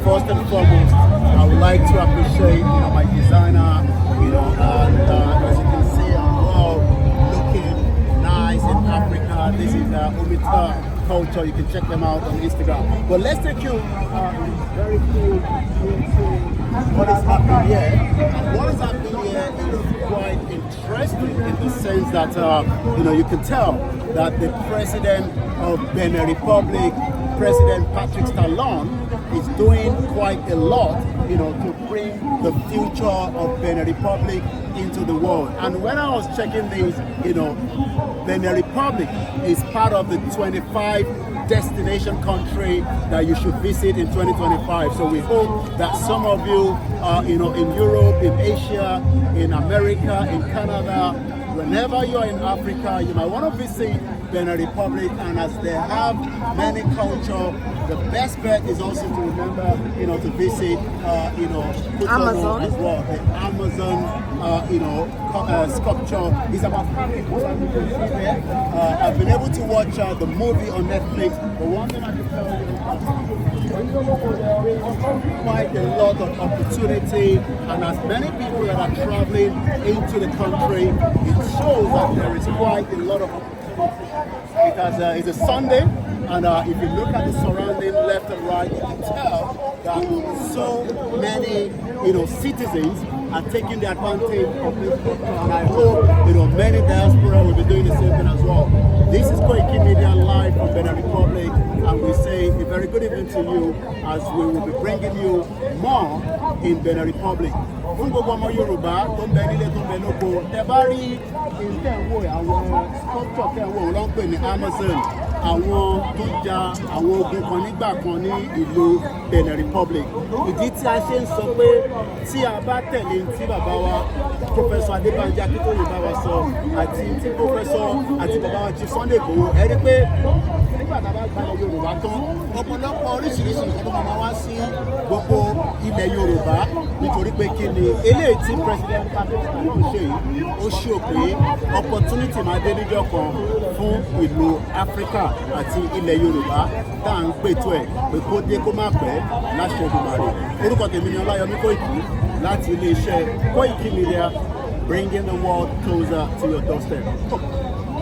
First and foremost, I would like to appreciate my designer, and as you can see, I'm all looking nice in Africa. This is Umita Culture. You can check them out on Instagram. But let's take you very cool into what is happening here. And what is happening here is quite interesting in the sense that you can tell that the president of Benin Republic, President Patrick Talon, is doing quite a lot, to bring the future of Benin Republic into the world. And when I was checking these, Benin Republic is part of the 25 destination country that you should visit in 2025. So we hope that some of you, in Europe, in Asia, in America, in Canada, whenever you're in Africa, you might want to visit Benin Republic. And as they have many culture, the best bet is also to remember, to visit, Amazon as well. The Amazon, sculpture is about 5 people, as you can see there. I've been able to watch the movie on Netflix, but one thing I can tell you, there is quite a lot of opportunity, and as many people that are traveling into the country, it shows that there is quite a lot of opportunity. It's a Sunday, and if you look at the surrounding left and right, you can tell that so many citizens are taking the advantage of this culture, and I hope many diaspora will be doing the same thing as well. This is Koiki Media live from Benin Republic, and we say a very good evening to you as we will be bringing you more in Benin Republic. Fún gbogbo ọmọ Yorùbá tó ń bẹ nílé tó ń bẹ lóko, tẹ́ bá rí ìtẹ̀wò àwọn sculpture tẹ̀wò ló ń pè ní Amazon, àwọn tó ja àwọn ogun kan nígbà kan ní ìlú Benin Republic. Ìdí tí a ṣe ń sọ pé tí a bá tẹ̀lé tí bàbá wa Professor Adébánjí Akíntóyè bá wa sọ àti tí Professor àti bàbá wa Chief Sunday Igboho, ẹ rí pé nígbà tá a bá gba Yorùbá tán, ọ̀pọ̀lọpọ̀ oríṣiríṣi nǹkan tó máa wá sí gbogbo ilẹ̀ Yorùbá nítorí pé kí ni eléyìí tí President Patrick Talon ṣe yìí ó ṣe pé opportunity máa dé níjọ́ kan fún ìlú Africa àti ilẹ̀ Yorùbá tá à ń pètò ẹ̀ pé kó dé kó má pẹ́ láṣẹ Èdùmàrè. Orúkọ tèmi ni Ọláyọmí Kóìkì láti iléeṣẹ́ Koiki Media, bringing the world closer to your doorstep.